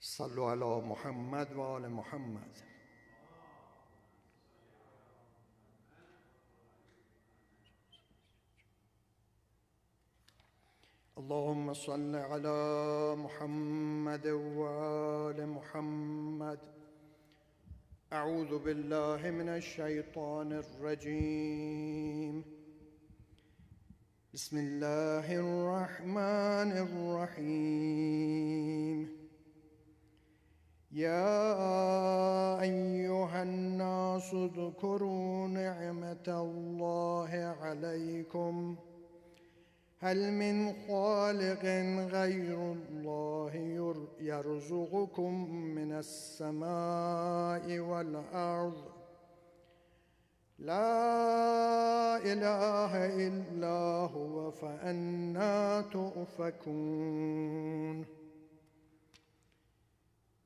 صلوا على محمد وآل محمد. اللهم صل على محمد وآل محمد. أعوذ بالله من الشيطان الرجيم. بسم الله الرحمن الرحيم. يا أيها الناس اذكروا نعمة الله عليكم هل من خالق غير الله يرزقكم من السماء والأرض لا إله إلا هو فأنى تؤفكون.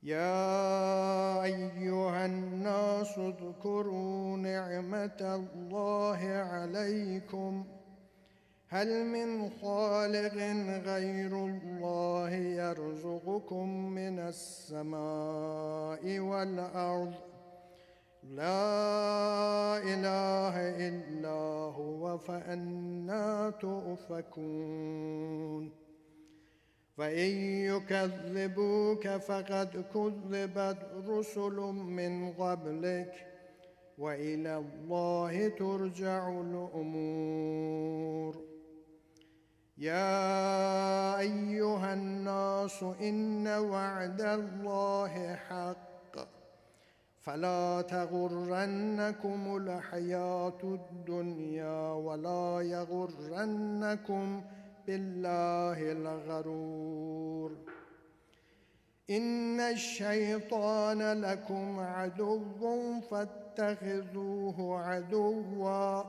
يا أيها الناس اذكروا نعمة الله عليكم هل من خالق غير الله يرزقكم من السماء والأرض لا إله إلا هو فأنى تؤفكون. فإن يكذبوك فقد كذبت رسل من قبلك وإلى الله ترجع الأمور. يا أيها الناس إن وعد الله حق فلا تغرنكم الحياة الدنيا ولا يغرنكم بالله الغرور. إن الشيطان لكم عدو فاتخذوه عدوا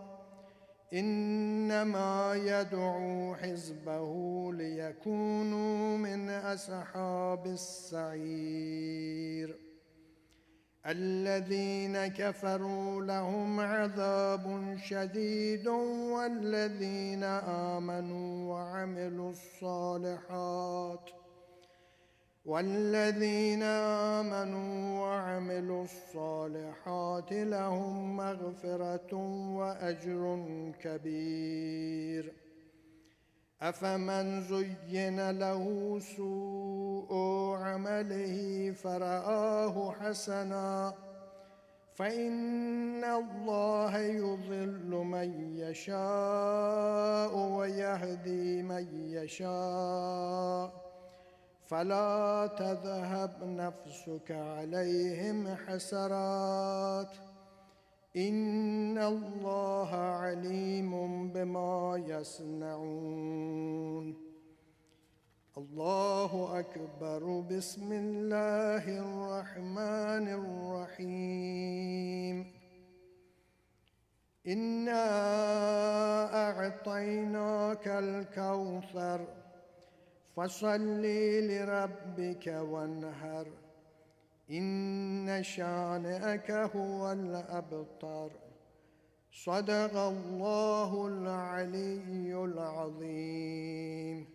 إنما يدعو حزبه ليكونوا من أصحاب السعير. الذين كفروا لهم عذاب شديد والذين آمنوا وعملوا الصالحات لهم مغفرة وأجر كبير. أفمن زين له سوء عمله فرآه حسنا فإن الله يضل من يشاء ويهدي من يشاء فلا تذهب نفسك عليهم حسرات إن الله عليم بما يصنعون. الله أكبر. بسم الله الرحمن الرحيم. إنا أعطيناك الكوثر فصل لربك وانهر إن شانئك هو الأبتر. صدق الله العلي العظيم.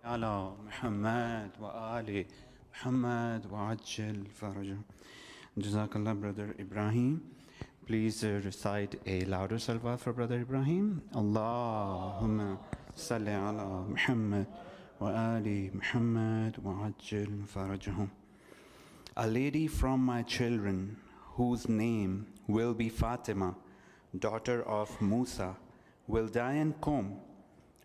على محمد وآل محمد وعجل فرجه. Jazakallah, Brother Ibrahim. Please recite a louder salawat for Brother Ibrahim. Allahumma salli ala Muhammad wa ali Muhammad wa ajil farajahum. A lady from my children, whose name will be Fatimah, daughter of Musa, will die in Qom.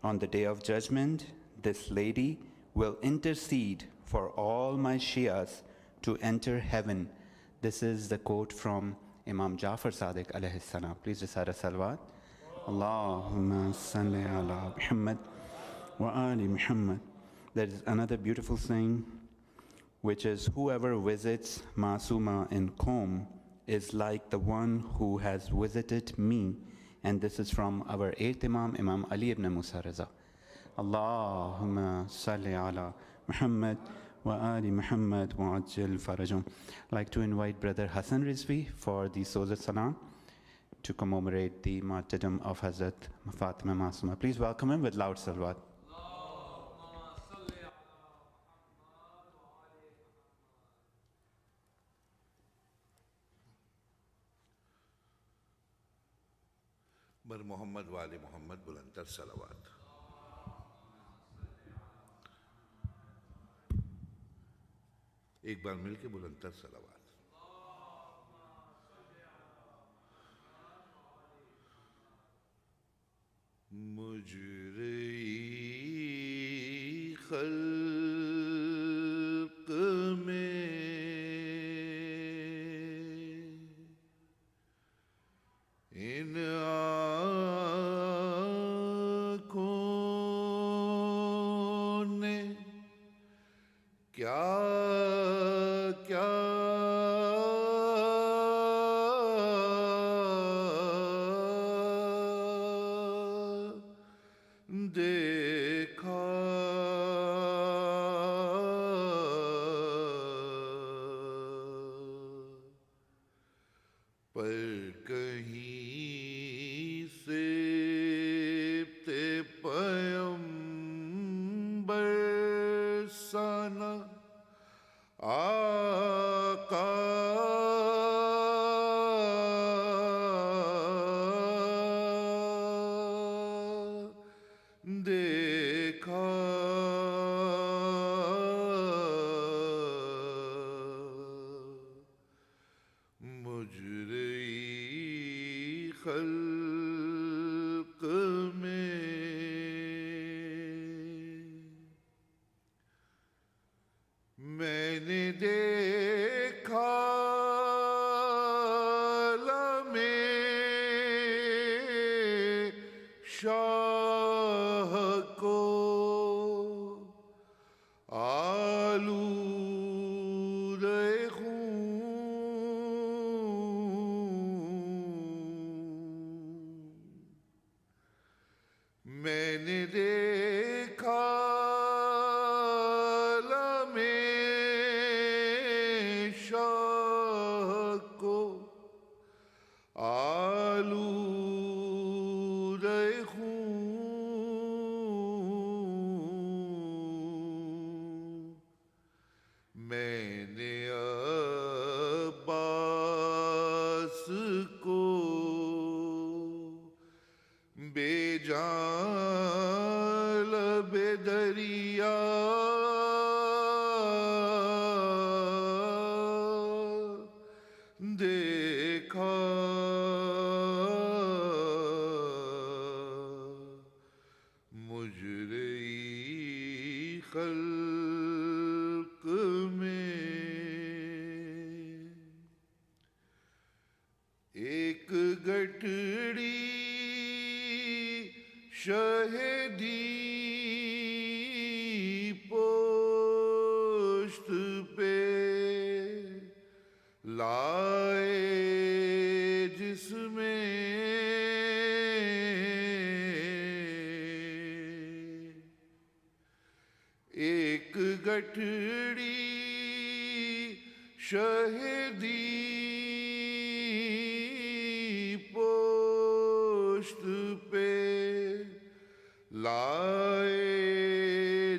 On the day of judgment, this lady will intercede for all my Shias to enter heaven. This is the quote from Imam Jafar Sadiq alayhi salam. Please recite a salawat. Allahumma salli ala Muhammad wa ali Muhammad. There is another beautiful saying, which is, whoever visits Masumah in Qom is like the one who has visited me. And this is from our 8th Imam, Imam Ali ibn Musa Raza. Allahumma salli ala Muhammad wa ali Muhammad wa ajil farajum. I'd like to invite Brother Hassan Rizvi for the Sozat Salam to commemorate the martyrdom of Hazrat Fatimah Masumah. Please welcome him with loud salawat. بر محمد وآل محمد بلندتر صلوات. ایک بار مل کے بلندتر صلوات. مجرئی خلق میں ان آنکھوں نے کیا کیا دیکھا پر کہیں سے تے پیمبر سانا آقا دیکھا مجرئی خلق میں میں نے دیکھا لمحے شاہ کو آلودہ خون. میں نے دیکھا لمحے شاہ کو آلودہ خون. میں نے عباس کو بے جان لب دریا دیکھا مجرئی خلق میں. ایک گٹڑی شہدی پوشت پہ لائے جس میں ایک گٹھڑی شہدی پوشت پہ لائے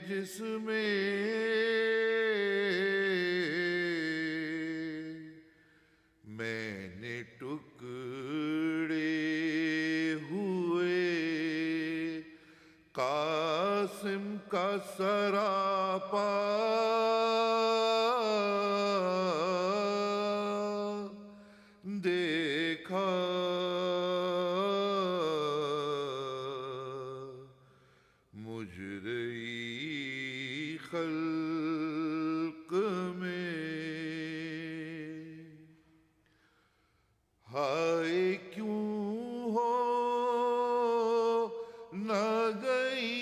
جس میں میں نے ٹکڑے ہوئے قاسم کا سراپا دیکھا مجرئی خلق میں. ہائے کیوں ہو نہ گئی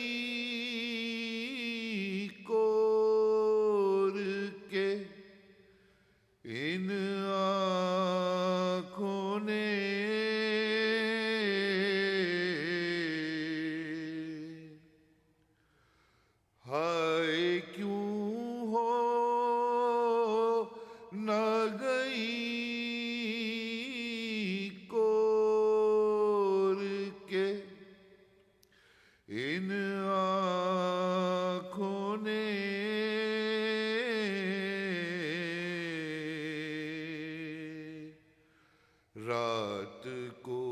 کور کے ان آنکھوں نے ہائے کیوں ہو نہ گئی کور کے ان آنکھوں نے رات کو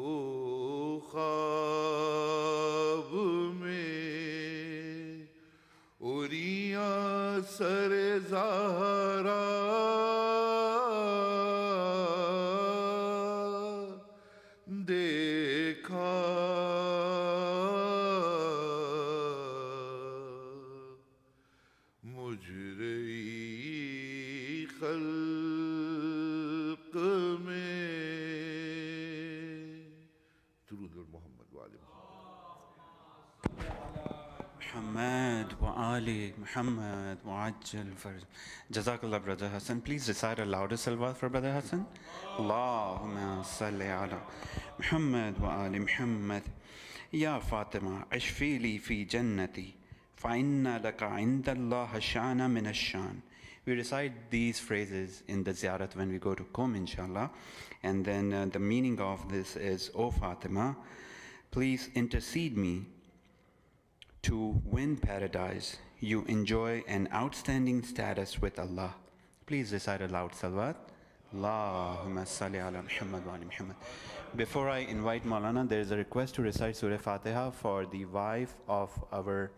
خواب را دیکھا مجرئی خلق میں درود محمد وآل Muhammad wa Ali Muhammad wa Ajjal Farj. Jazakallah, Brother Hassan. Please recite a louder salawat for Brother Hassan. Allahumma salli ala Muhammad wa Ali Muhammad. Ya Fatima, ashfi li fi jannati, fa inna laka inda Allah shana min ash-shan. We recite these phrases in the ziyarat when we go to Qom, inshallah. And then the meaning of this is, O Fatima, please intercede me to win paradise. You enjoy an outstanding status with Allah. Please recite a loud salawat. Allahumma salli ala Muhammad wa ali Muhammad. Before I invite Maulana, there is a request to recite Surah Fatiha for the wife of our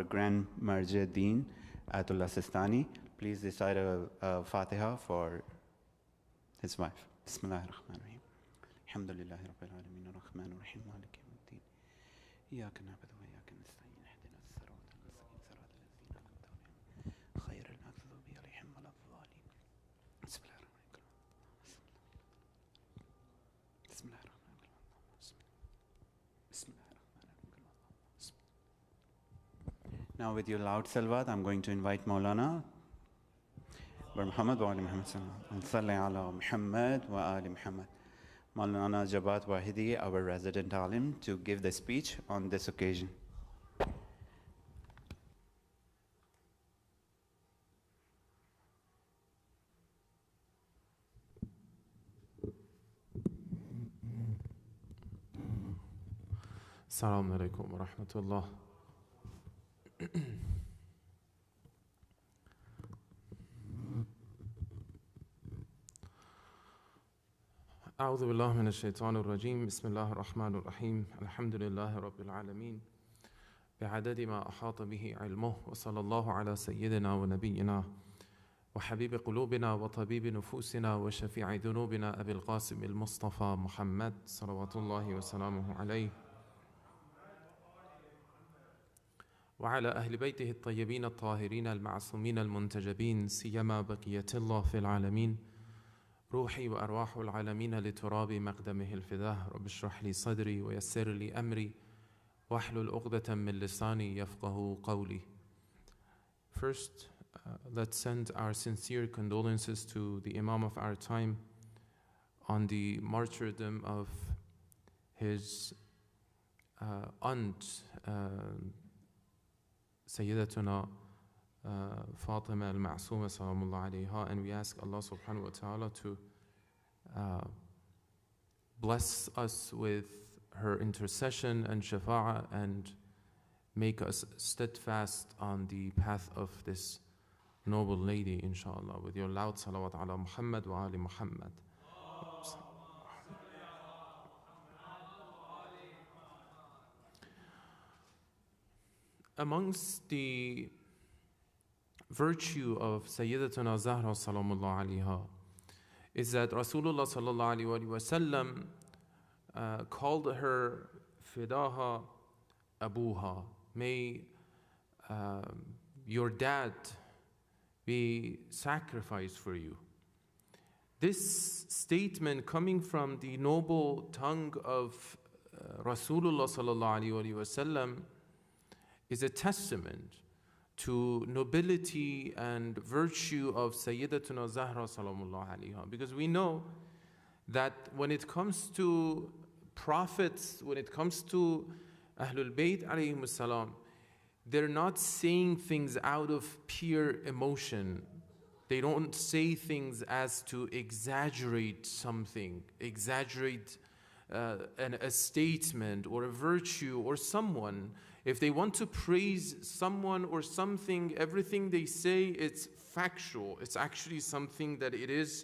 Grand Martyr Deen, AYATOLLAH SISTANI. Please recite a Fatiha for his wife. Bismillahirrahmanirrahim. Alhamdulillahi Rabbil Alameen, Ar-Rahmanir Rahim, Maliki Yawmiddin. Iyaka na'budu wa iyaka nasta'in. Ihdina as-sirata al-mustaqim, sirata allazina an'amta alayhim, ghayril maghdubi alayhim waladdallin. Bismillahirrahmanirrahim. Now with your loud salawat, I'm going to invite Maulana Muhammad wa ali Muhammad salli ala Muhammad wa ali Muhammad. Maulana Jawad Wahedi, our resident alim, to give the speech on this occasion. Assalamu alaikum wa rahmatullah. أعوذ بالله من الشيطان الرجيم بسم الله الرحمن الرحيم الحمد لله رب العالمين بعدد ما أحاط به علمه وصلى الله على سيدنا ونبينا وحبيب قلوبنا وطبيب نفوسنا وشفيع ذنوبنا أبي القاسم المصطفى محمد صلوات الله وسلامه عليه وعلى أهل بيته الطيبين الطاهرين المعصومين المنتجبين سيما بقية الله في العالمين روحي وأرواح العالمين لتراب مقدمه الفداه رب اشرح لي صدري ويسر لي أمري واحلل عقدة من لساني يفقه قولي. First, let's send our sincere condolences to the Imam of our time on the martyrdom of his aunt, Sayyidatuna Fatimah al-Masumah salamullah alayha, and we ask Allah subhanahu wa ta'ala to bless us with her intercession and shafa'ah and make us steadfast on the path of this noble lady, inshallah, with your loud salawat ala Muhammad wa ali Muhammad. Amongst the virtue of Sayyidatuna Zahra salamullah alayha is that Rasulullah sallallahu alayhi wa sallam called her Fidaha Abuha. May your dad be sacrificed for you. This statement coming from the noble tongue of Rasulullah sallallahu alayhi wa sallam is a testament to nobility and virtue of Sayyidatuna Zahra salamullah alayha, because we know that when it comes to prophets, when it comes to Ahlul Bayt alayhimus salam, they're not saying things out of pure emotion. They don't say things as to exaggerate something, exaggerate a statement or a virtue or someone. If they want to praise someone or something, everything they say, it's factual. It's actually something that it is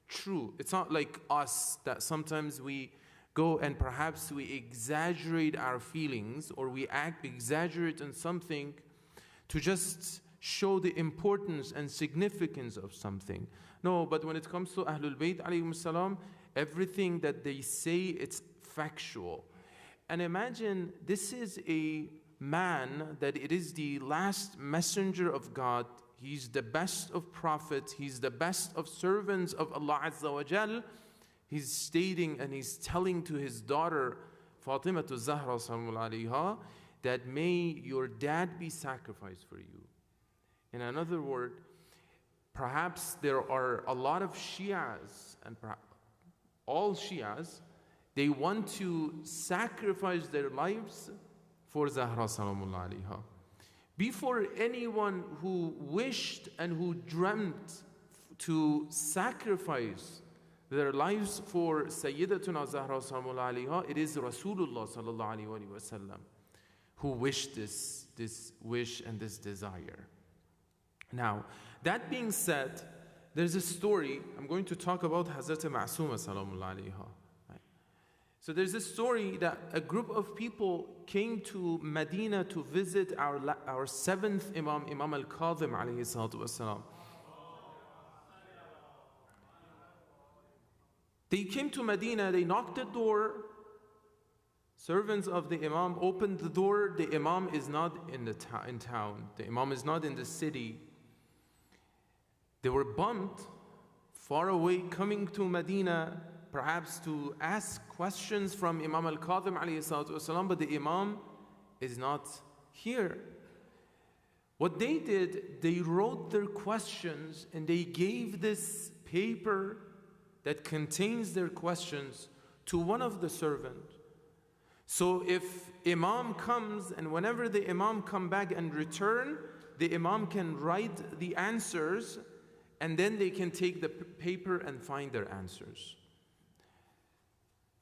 true. It's not like us that sometimes we go and perhaps we exaggerate our feelings or we exaggerate on something to just show the importance and significance of something. No, but when it comes to Ahlul Bayt alayhim salam, everything that they say, it's factual. And imagine this is a man that it is the last messenger of God. He's the best of prophets. He's the best of servants of Allah Azza wa Jal. He's stating and he's telling to his daughter Fatimah to Zahra alayha, that may your dad be sacrificed for you. In another word, perhaps there are a lot of Shias, and all Shias, they want to sacrifice their lives for Zahra alayha. Before anyone who wished and who dreamt to sacrifice their lives for Sayyidatuna Zahra alayha, it is Rasulullah sallallahu alayhi wa sallam who wished this wish and this desire. Now, that being said, there's a story. I'm going to talk about Hazrat Masumah salamullah alayha. So there's a story that a group of people came to Medina to visit our seventh Imam, Imam al-Kadhim alayhi salatu wasalam. They came to Medina, they knocked the door. Servants of the Imam opened the door. The Imam is not in town. The Imam is not in the city. They were bumped, far away, coming to Medina, perhaps to ask questions from Imam al-Kadhim alayhi salatu wasalam, but the Imam is not here. What they did, they wrote their questions and they gave this paper that contains their questions to one of the servants. So if Imam comes, and whenever the Imam come back and return, the Imam can write the answers, and then they can take the paper and find their answers.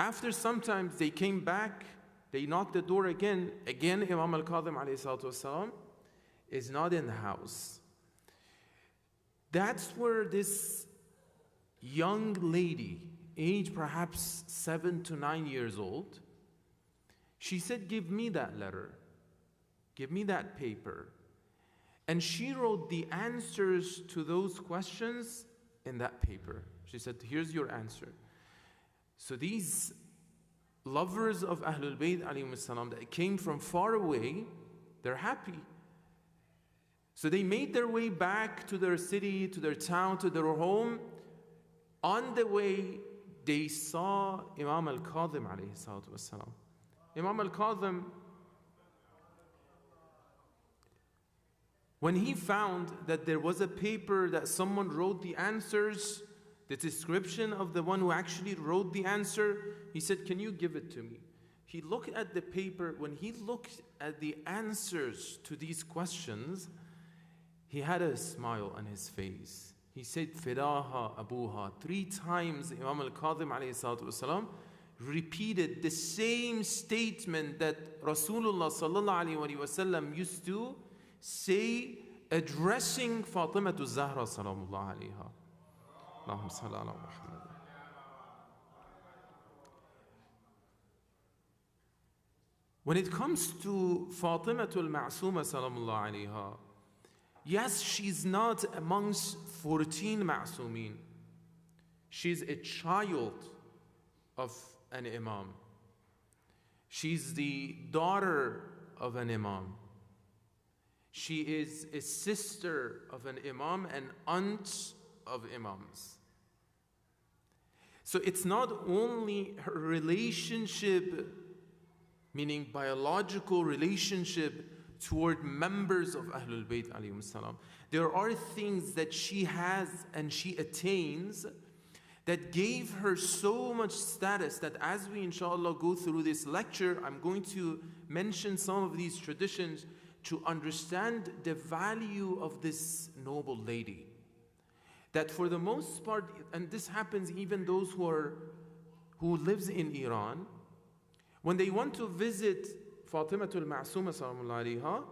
After some time, they came back, they knocked the door again. Again, Imam al-Kadhim alayhi salatu wasalam is not in the house. That's where this young lady, age perhaps 7 to 9 years old, she said, give me that letter, give me that paper. And she wrote the answers to those questions in that paper. She said, here's your answer. So these lovers of Ahlul Bayt alayhim salam that came from far away, they're happy. So they made their way back to their city, to their town, to their home. On the way, they saw Imam al-Kadhim alayhi salatu wasalam. Imam al-Kadhim, when he found that there was a paper that someone wrote the answers, the description of the one who actually wrote the answer, he said, can you give it to me? He looked at the paper. When he looked at the answers to these questions, he had a smile on his face. He said, Fidaha Abuha. 3 times Imam al-Kadhim alayhi salatu wasalam repeated the same statement that Rasulullah sallallahu alayhi wa sallam used to say, addressing Fatimah to Zahra salamullah alayha. Allahumma salli ala Muhammad. When it comes to Fatimah al-Masumah salamullah alayha, yes, she's not amongst 14 Ma'sumin. She's a child of an Imam. She's the daughter of an Imam. She is a sister of an Imam and aunt of Imams. So it's not only her relationship, meaning biological relationship toward members of Ahlul Bayt alayhim salam. There are things that she has and she attains that gave her so much status that as we inshallah go through this lecture, I'm going to mention some of these traditions to understand the value of this noble lady. That for the most part, and this happens even those who lives in Iran, when they want to visit Fatimah al-Masumah salamullah alayha,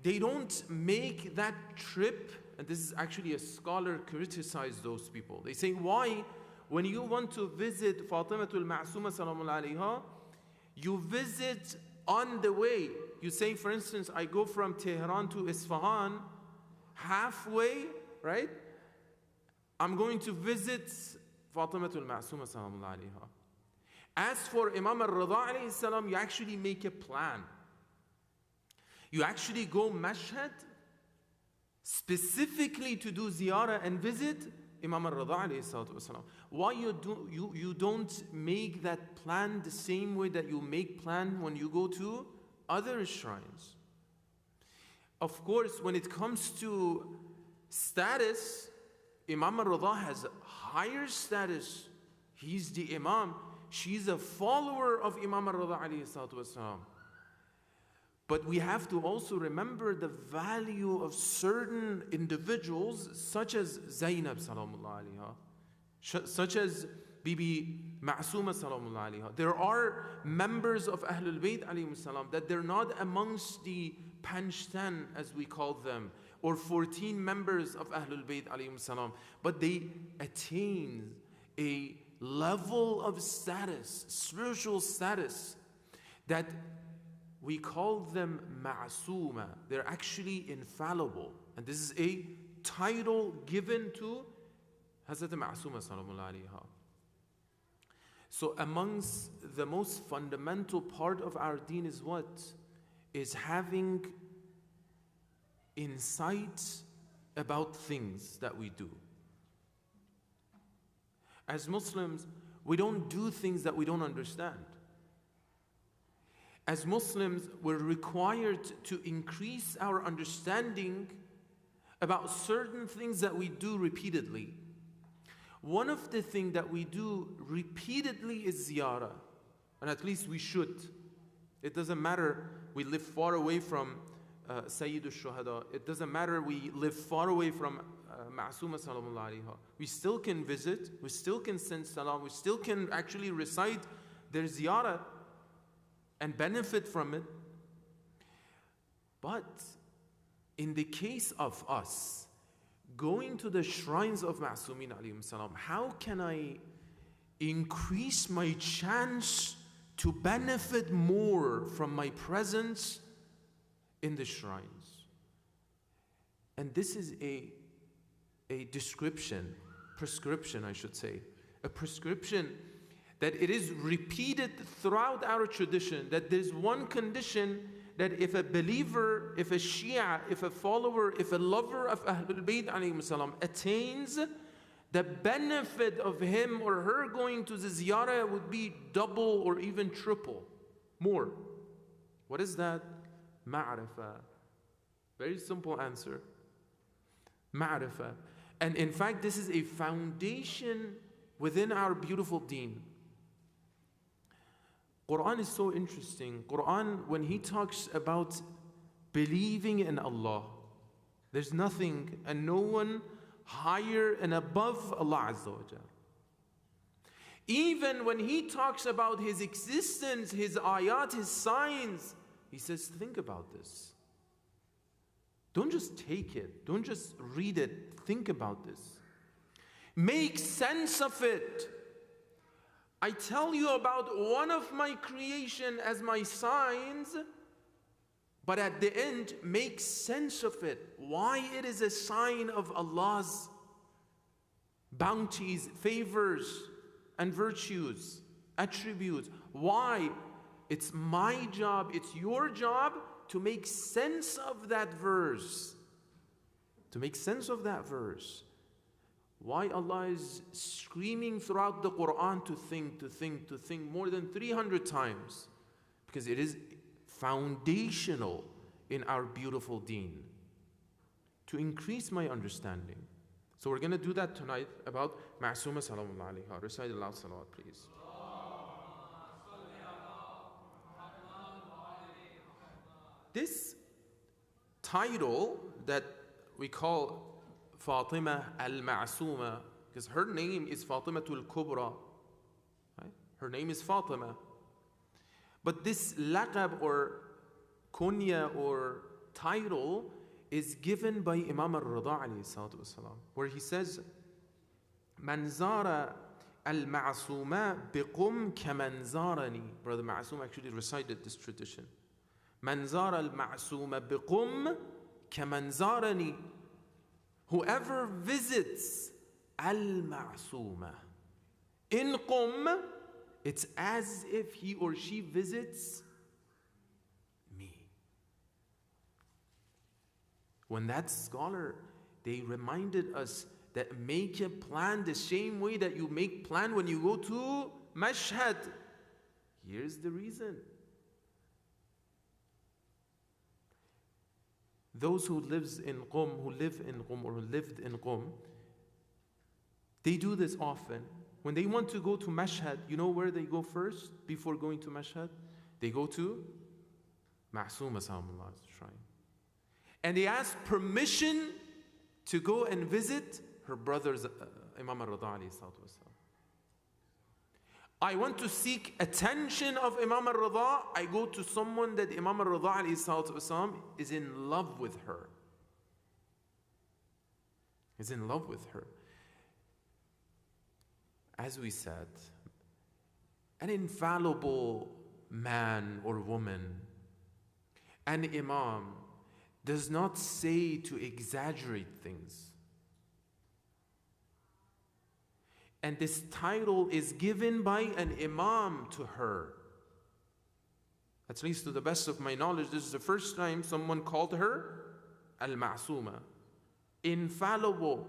they don't make that trip. And this is actually a scholar criticized those people. They say, why, when you want to visit Fatimah al-Masumah salamullah alayha, you visit on the way. you say, for instance, I go from Tehran to Isfahan, halfway, right? I'm going to visit Fatimah al-Masumah sallallahu alayha. As for Imam al-Rida alayhi salam, you actually make a plan. You actually go Mashhad specifically to do ziyarah and visit Imam al-Rida alayhi salam. Why you don't make that plan the same way that you make plan when you go to other shrines? Of course, when it comes to status, Imam al-Rida has higher status. He's the Imam. She's a follower of Imam al-Rida alayhi salam. But we have to also remember the value of certain individuals, such as Zainab salamullah alayha, such as Bibi Masumah salamullah alayha. There are members of Ahlul Bayt alayhim salam that they're not amongst the Panchtan, as we call them, or 14 members of Ahlul Bayt alayhim salam, but they attain a level of status, spiritual status, that we call them Ma'asuma. They're actually infallible. And this is a title given to Hazrat Ma'asuma sallallahu alayha. So amongst the most fundamental part of our deen is what? Is having insight about things that we do. As Muslims, we don't do things that we don't understand. As Muslims, we're required to increase our understanding about certain things that we do repeatedly. One of the things that we do repeatedly is ziyarah, and at least we should. It doesn't matter we live far away from Sayyid al-Shuhada. It doesn't matter we live far away from Ma'asumah salamullah alayha. We still can visit, we still can send salam, we still can actually recite their ziyarah and benefit from it. But in the case of us going to the shrines of Ma'asumin alayhim salam, how can I increase my chance to benefit more from my presence in the shrines? And this is a prescription I should say, a prescription that it is repeated throughout our tradition, that there's one condition that if a believer, if a Shia, if a follower, if a lover of Ahlul Bayt alayhim salam attains, the benefit of him or her going to the ziyarah would be double or even triple, more. What is that? Ma'rifah. Very simple answer. Ma'rifah. And in fact, this is a foundation within our beautiful deen. Quran is so interesting. Quran, when He talks about believing in Allah, there's nothing and no one higher and above Allah Azza wa Jal. Even when He talks about His existence, His ayat, His signs, He says, think about this. Don't just take it. Don't just read it. Think about this. Make sense of it. I tell you about one of my creation as my signs, but at the end, make sense of it. Why it is a sign of Allah's bounties, favors, and virtues, attributes. Why? It's my job, it's your job to make sense of that verse. To make sense of that verse. Why Allah is screaming throughout the Quran to think more than 300 times? Because it is foundational in our beautiful deen. To increase my understanding. So we're going to do that tonight about Ma'asumah salamullah alayha. Recite aloud salawat, please. This title that we call Fatimah al-Ma'suma, because her name is Fatimah al-Kubra, right? Her name is Fatimah. But this laqab or kunya or title is given by Imam al-Rida alayhi salatu wasalam, where he says, Man zara al-Ma'suma biqum kaman zarani. Brother Ma'sum actually recited this tradition. من زار المعصوم بقم كمن زارني. Whoever visits al-ma'suma in Qum, it's as if he or she visits me. When that scholar, they reminded us that make a plan the same way that you make plan when you go to Mashhad. Here's the reason. Those who live in Qum, or who lived in Qum, they do this often. When they want to go to Mashhad, you know where they go first before going to Mashhad? They go to Masumah Salamullah's shrine. And they ask permission to go and visit her brother's Imam al-Rida alayhi salatu wasalam. I want to seek attention of Imam al-Rida. I go to someone that Imam al-Rida alayhi salatu wasalam is in love with her. Is in love with her. As we said, an infallible man or woman, an imam, does not say to exaggerate things. And this title is given by an imam to her. At least to the best of my knowledge, this is the first time someone called her al-ma'suma, infallible.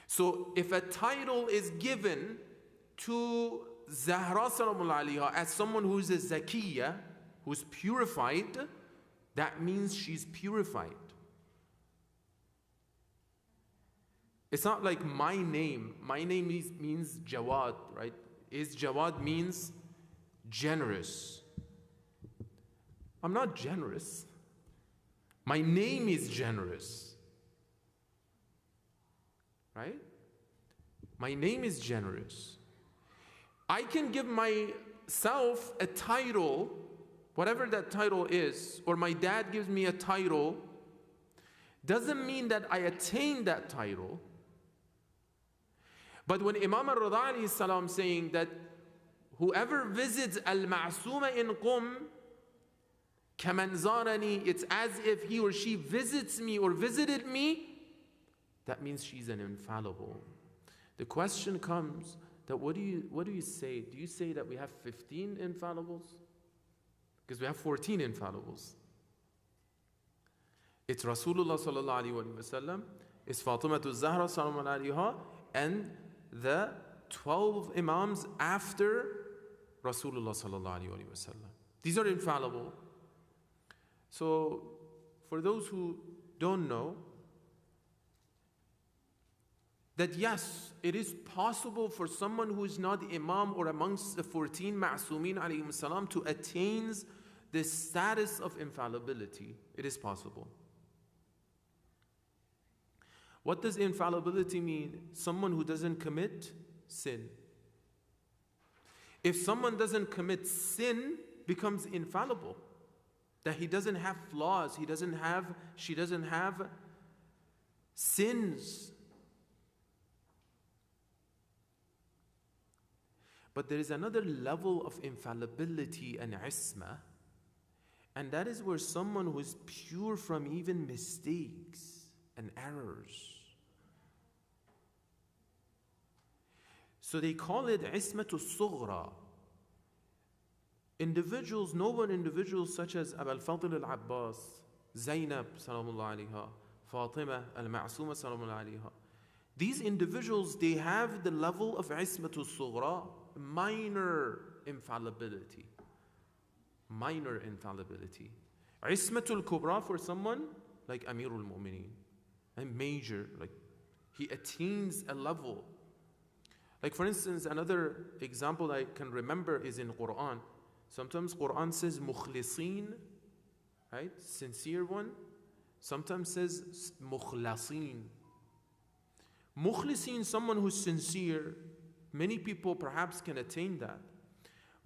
So if a title is given to Zahra Salamullahi alayha as someone who is a zakiyah, who's purified, that means she's purified. It's not like my name. My name means Jawad, right? Jawad means generous. I'm not generous. My name is generous. Right? My name is generous. I can give myself a title, whatever that title is, or my dad gives me a title, doesn't mean that I attain that title. But when Imam al-Rida alayhi salam saying that whoever visits al-ma'suma in Qum, kaman zarani, it's as if he or she visits me or visited me, that means she's an infallible. The question comes that what do you say? Do you say that we have 15 infallibles? Because we have 14 infallibles. It's Rasulullah sallallahu alaihi wasallam, it's Fatimah al-Zahra sallallahu alaiha, and the 12 imams after Rasulullah sallallahu alaihi wasallam. These are infallible. So for those who don't know, that yes, it is possible for someone who is not imam or amongst the 14 ma'sumin alayhim salam to attain the status of infallibility. It is possible. What does infallibility mean? Someone who doesn't commit sin. If someone doesn't commit sin, becomes infallible. That he doesn't have flaws, she doesn't have sins. But there is another level of infallibility and isma, and that is where someone who is pure from even mistakes and errors. So they call it ismatul sughra. Noble individuals such as Abu al-Fadl al-Abbas, Zainab salamullahi alayha, Fatimah al-Ma'suma salamullahi alayha. These individuals, they have the level of ismatul sughra, minor infallibility. Minor infallibility. Ismatul kubra for someone like Amirul Mu'mineen. And major, like he attains a level. Like for instance, another example I can remember is in Quran. Sometimes Quran says mukhlisin, right? Sincere one. Sometimes says mukhlasin. Mukhlisin, someone who's sincere. Many people perhaps can attain that.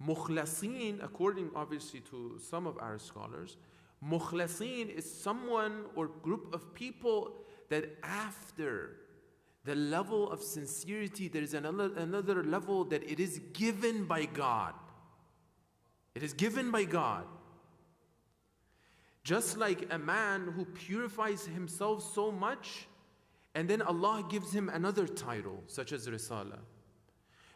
Mukhlasin, according obviously to some of our scholars, mukhlasin is someone or group of people that after the level of sincerity, there is another level that it is given by God. It is given by God. Just like a man who purifies himself so much, and then Allah gives him another title, such as Risala.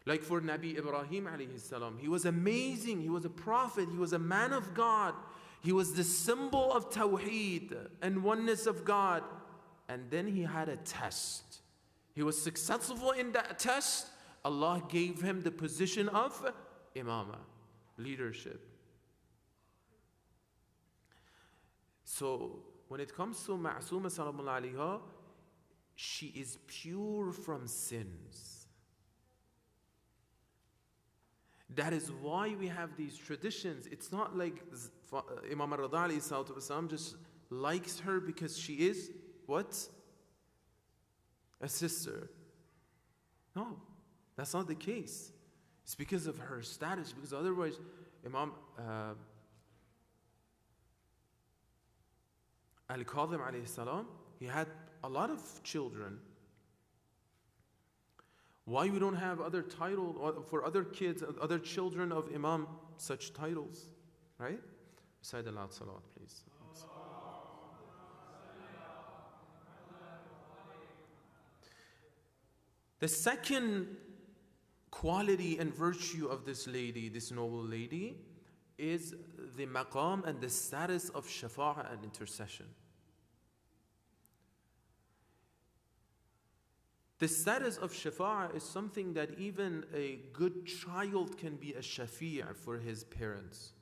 Like for Nabi Ibrahim alayhi salam, he was amazing, he was a prophet, he was a man of God, he was the symbol of Tawheed and oneness of God. And then he had a test. He was successful in that test. Allah gave him the position of imama, leadership. So when it comes to Masumah salamun alayha, she is pure from sins. That is why we have these traditions. It's not like Imam al-Rida alayhi salatu wasalam just likes her because she is what? A sister. No, that's not the case. It's because of her status, because otherwise Imam Al-Kadhim alayhi salam, he had a lot of children. Why we don't have other titles for other kids, other children of Imam, such titles, right? Recite aloud salat, please. The second quality and virtue of this lady, this noble lady, is the maqam and the status of shafa'ah and intercession. The status of shafa'ah is something that even a good child can be a shafi'ah for his parents.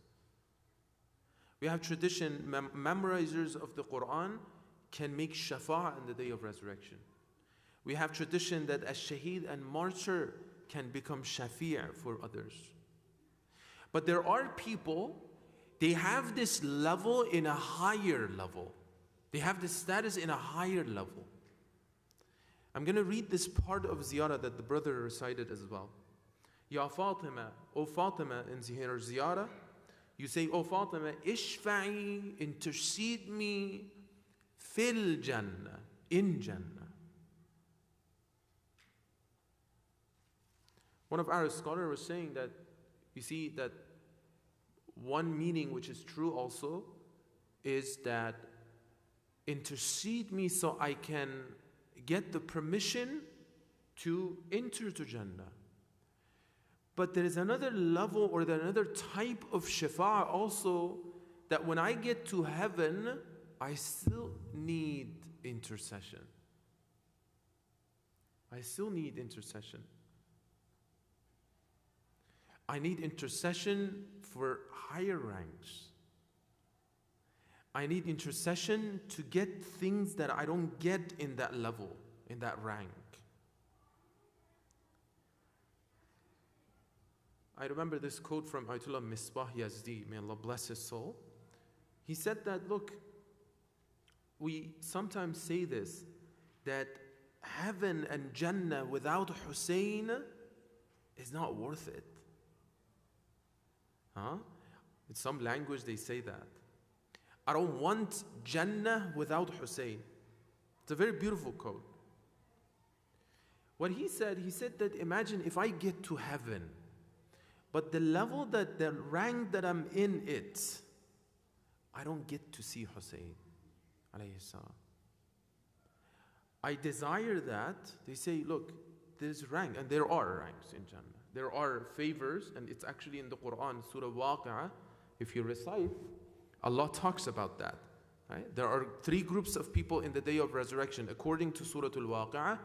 We have tradition, memorizers of the Quran can make shafa'ah on the day of resurrection. We have tradition that a shaheed and martyr can become shafi'ah for others. But there are people, they have this level in a higher level. They have this status in a higher level. I'm going to read this part of ziyarah that the brother recited as well. Ya Fatimah, O Fatimah, in her ziyarah, you say, O Fatimah, ishfa'i, intercede me, fil jannah, in jannah. One of our scholars was saying that, you see, that one meaning which is true also is that intercede me so I can get the permission to enter to Jannah. But there is another level or another type of shafa'ah also, that when I get to heaven, I still need intercession. I still need intercession. I need intercession for higher ranks. I need intercession to get things that I don't get in that level, in that rank. I remember this quote from Ayatollah Misbah Yazdi, may Allah bless his soul. He said that, look, we sometimes say this, that heaven and Jannah without Hussein is not worth it. In some language they say that. I don't want Jannah without Hussein. It's a very beautiful quote. What he said that imagine if I get to heaven, but the level that the rank that I'm in it, I don't get to see Hussein alayhi salam. I desire that. They say, look, there's rank, and there are ranks in Jannah. There are favors, and it's actually in the Quran, Surah Waqi'ah. If you recite, Allah talks about that. Right? There are three groups of people in the day of resurrection, according to Surah Al-Waqi'ah.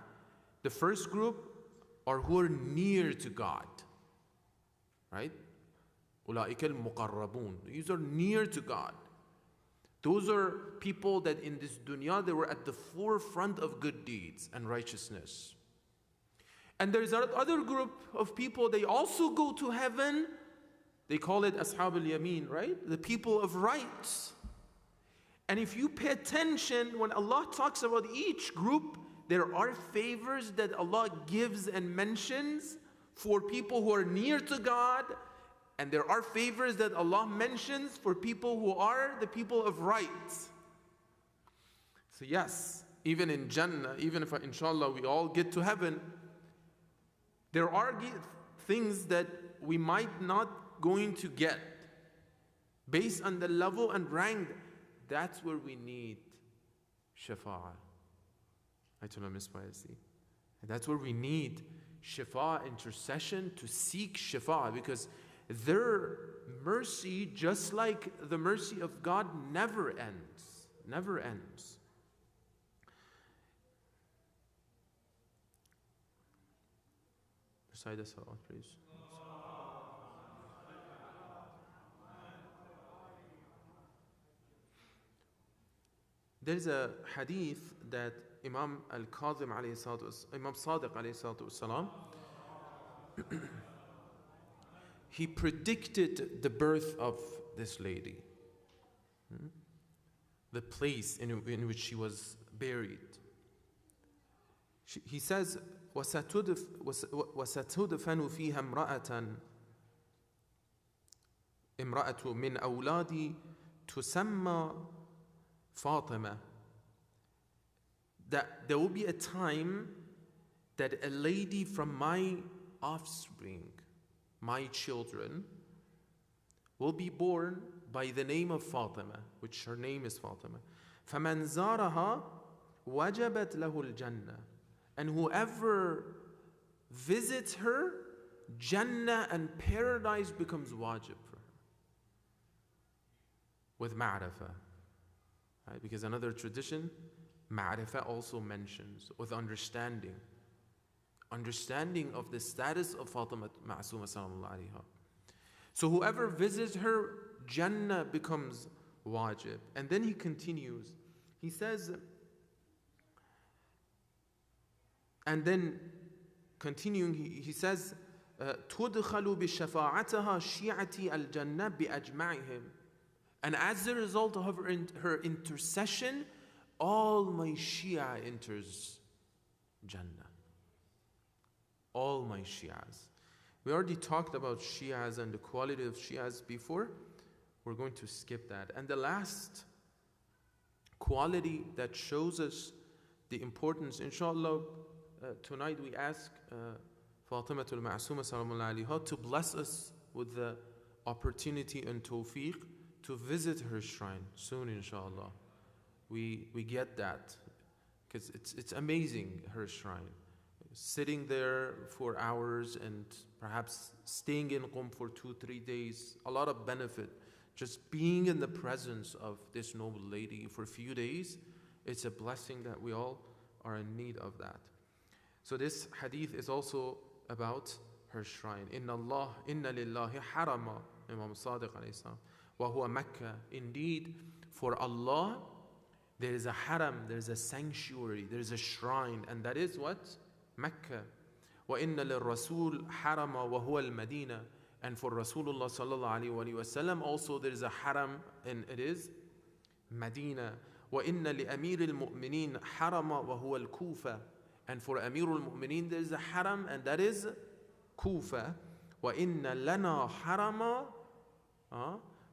The first group are who are near to God. Right? أُولَٰئِكَ الْمُقَرَّبُونَ. These are near to God. Those are people that in this dunya, they were at the forefront of good deeds and righteousness. And there's another group of people, they also go to heaven. They call it Ashab al-Yamin, right? The people of rights. And if you pay attention, when Allah talks about each group, there are favors that Allah gives and mentions for people who are near to God. And there are favors that Allah mentions for people who are the people of rights. So yes, even in Jannah, even if inshallah we all get to heaven, there are things that we might not going to get based on the level and rank, That's where we need shafa'ah. Ayatollah Misbah. And that's where we need shifa, intercession, to seek shifa, because their mercy, just like the mercy of God, never ends. Never ends. Recite the salawat, please. There is a hadith that Imam Al-Kazim alayhi salatu, Imam Sadiq alayhi salatu wasalam, he predicted the birth of this lady, the place in which she was buried. He says, وَسَتُدْفَنُ فِيهَا امرأة من أولادي تسمى Fatimah. That there will be a time that a lady from my offspring, my children, will be born by the name of Fatimah, which her name is Fatimah. فَمَنْ زَارَهَا وَجَبَتْ لَهُ الْجَنَّةِ. And whoever visits her, Jannah and paradise becomes wajib for her. With ma'rifah. Right? Because another tradition, ma'rifah also mentions, with understanding. Understanding of the status of Fatimah Masumah sallallahu alayha. So whoever visits her, Jannah becomes wajib. And then he continues. He says, and then continuing, he says, تُدْخَلُ بِشَفَاعَتَهَا شِيعَةِ الْجَنَّةِ بِأَجْمَعِهِمْ. And as a result of her intercession, all my Shia enters Jannah. All my Shias. We already talked about Shias and the quality of Shias before. We're going to skip that. And the last quality that shows us the importance, inshallah, tonight we ask Fatimatul Ma'sumah sallallahu alayha to bless us with the opportunity and tawfiq to visit her shrine soon, inshallah. We get that because it's amazing, her shrine. Sitting there for hours and perhaps staying in Qum for 2-3 days, a lot of benefit. Just being in the presence of this noble lady for a few days, it's a blessing that we all are in need of that. So this hadith is also about her shrine. Inna lillahi harama, Imam Sadiq alayhi salam, wa huwa Makkah. Indeed, for Allah, there is a haram, there is a sanctuary, there is a shrine, and that is what? Mecca. وَإِنَّ لِلرَّسُولِ حَرَمَ وَهُوَ الْمَدِينَةِ. And for Rasulullah sallallahu alayhi wa sallam also there is a haram, and it is Medina. وَإِنَّ لِأَمِيرِ الْمُؤْمِنِينَ حَرَمَ وَهُوَ الْكُوفَةِ. And for Amirul Mu'mineen there is a haram, and that is Kufa. وَإِنَّ لَنَا حَرَمَ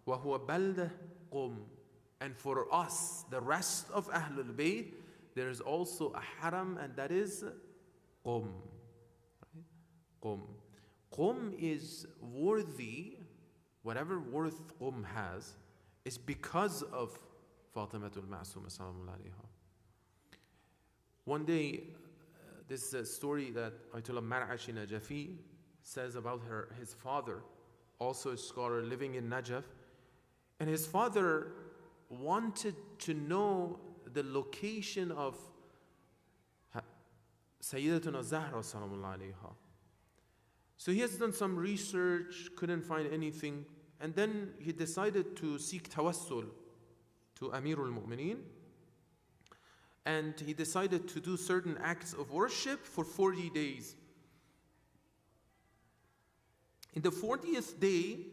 وَهُوَ بَلْدَ قُمْ. And for us, the rest of Ahlul Bayt, there is also a haram, and that is Qum. Qum. Qum is worthy, whatever worth Qum has, is because of Fatimatul Ma'sumah sallallahu alayha. One day, this is a story that Ayatollah Mar'ashi Najafi says about his father, also a scholar living in Najaf. And his father wanted to know the location of Sayyidatuna Zahra sallallahu alayha. So he has done some research, couldn't find anything, and then he decided to seek tawassul to Amirul Mu'mineen, and he decided to do certain acts of worship for 40 days. In the 40th day,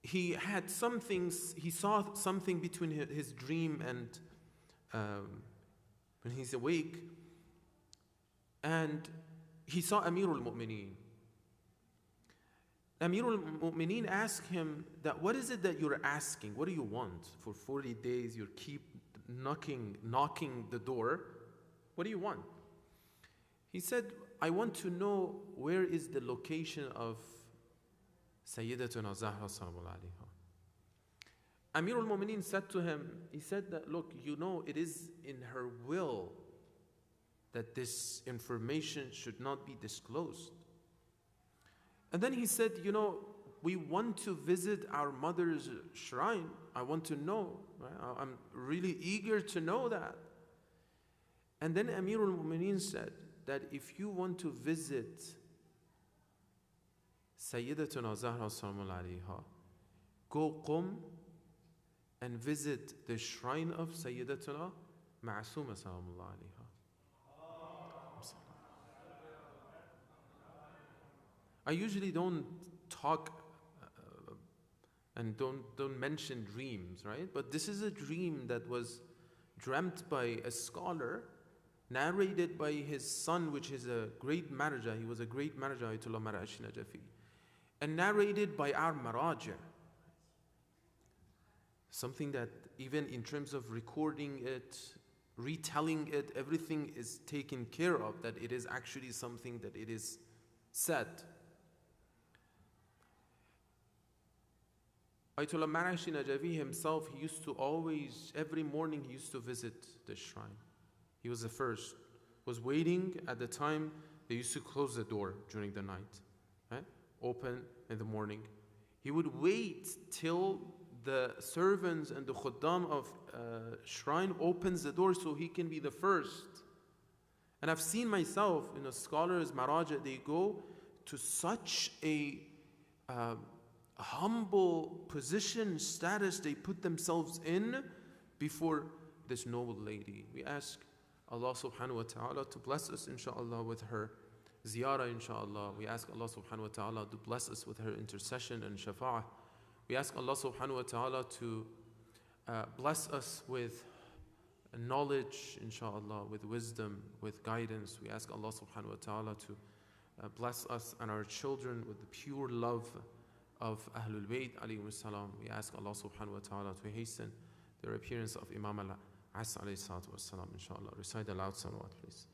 he had some things, he saw something between his dream and when he's awake, and he saw Amirul Mu'mineen. Amirul Mu'mineen asked him that, what is it that you're asking? What do you want? For 40 days you keep knocking the door. What do you want? He said, I want to know where is the location of Sayyidatuna Zahra sallallahu alayha. Amir al-Mu'mineen said to him, he said that, look, you know, it is in her will that this information should not be disclosed. And then he said, you know, we want to visit our mother's shrine. I want to know. Right? I'm really eager to know that. And then Amir al-Mu'mineen said that if you want to visit Sayyidatuna Zahra sallallahu alayha, go Qum and visit the shrine of Sayyidatuna Masumah sallallahu alayha. I usually don't talk and don't mention dreams, right? But this is a dream that was dreamt by a scholar, narrated by his son, which is a great marja. He was a great marja, Ayatollah Marashi Najafi, and narrated by our maraja. Something that even in terms of recording it, retelling it, everything is taken care of, that it is actually something that it is said. Ayatollah Marashi Najafi himself, he used to always, every morning he used to visit the shrine. He was the first, was waiting at the time they used to close the door during the night, right? Open in the morning. He would wait till the servants and the khuddam of shrine opens the door so he can be the first. And I've seen myself, scholars, maraja, they go to such a humble position, status they put themselves in before this noble lady. We ask Allah subhanahu wa ta'ala to bless us inshallah with her ziyarah inshallah. We ask Allah subhanahu wa ta'ala to bless us with her intercession and shafa'ah. We ask Allah subhanahu wa ta'ala to bless us with knowledge inshallah, with wisdom, with guidance. We ask Allah subhanahu wa ta'ala to bless us and our children with the pure love of Ahlul Bayt alayhi salam. We ask Allah subhanahu wa ta'ala to hasten the appearance of Imam al-As alayhi salatu wa salam, inshallah. Recite aloud salawat, please.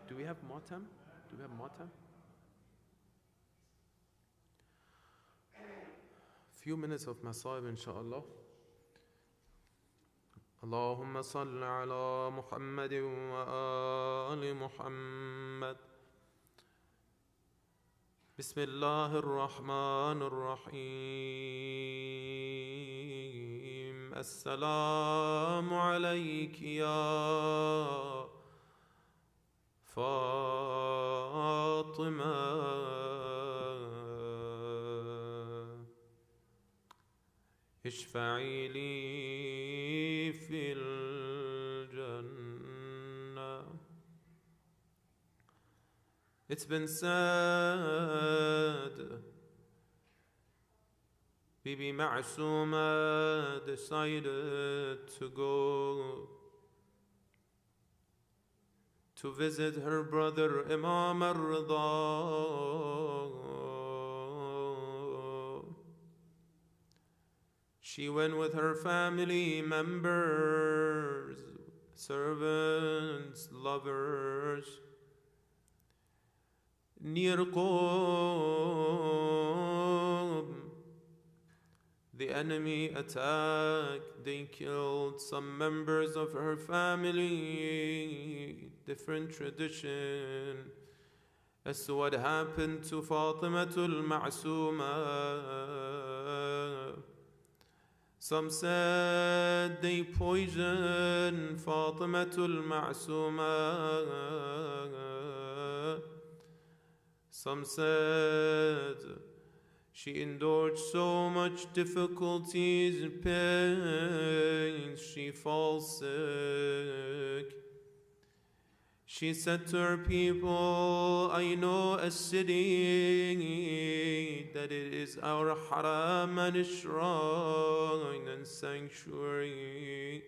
Do we have matam? Do we have matam? Few minutes of masaib, inshallah. Allahumma salli ala Muhammadin wa ali Muhammad. بسم الله الرحمن الرحيم السلام عليك يا فاطمة اشفعي لي في الجنة. It's been said, Bibi Masumah decided to go to visit her brother Imam al-Rida. She went with her family members, servants, lovers. Near Qum, the enemy attacked. They killed some members of her family. Different tradition as to what happened to Fatimatul Masumah. Some said they poisoned Fatimatul Masumah. Some said she endured so much difficulties and pains, she falls sick. She said to her people, I know a city that it is our haram and shrine and sanctuary.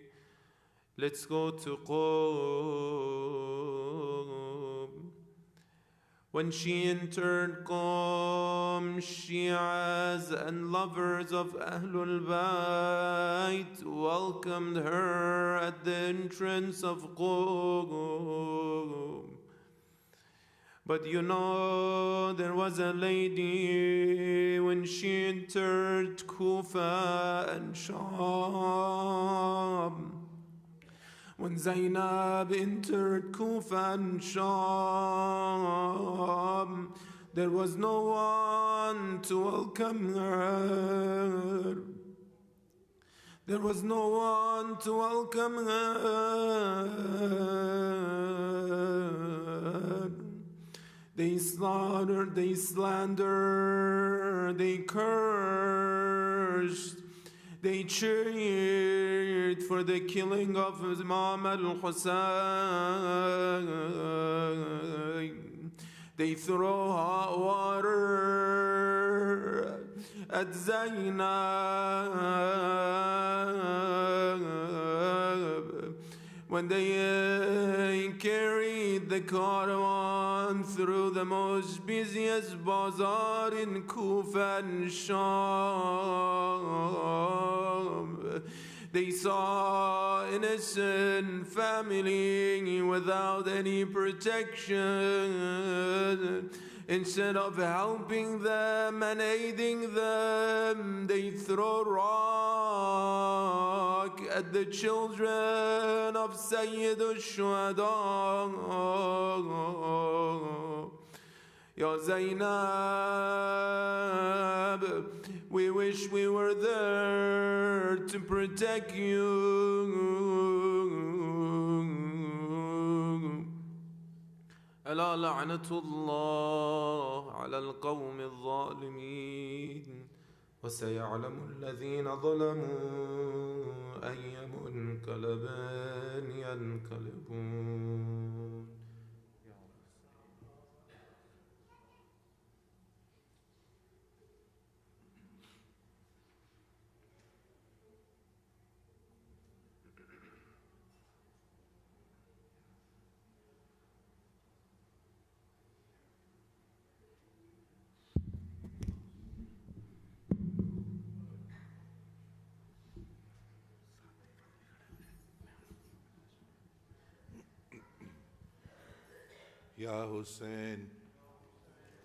Let's go to Qum. When she entered Qum, Shi'as and lovers of Ahlul Bayt welcomed her at the entrance of Qum. But you know, there was a lady when she entered Kufa and Sham. When Zainab entered Kufa and Sham, there was no one to welcome her. There was no one to welcome her. They slaughtered, they slandered, they cursed, they cheered for the killing of Imam al-Hussein. They throw hot water at Zainab. When they carried the caravan through the most busiest bazaar in Kufa and Sham, they saw innocent family without any protection. Instead of helping them and aiding them, they throw rock at the children of Sayyid al-Shuhada. Ya Zainab, we wish we were there to protect you. ألا لعنة الله على القوم الظالمين وسيعلم الذين ظلموا أي منقلب ينقلبون. Ya Hussein,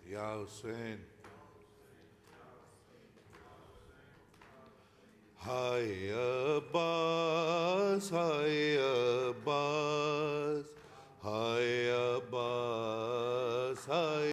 Ya Hussein. Hay Abbas, Hay Abbas, Hay Abbas, Hay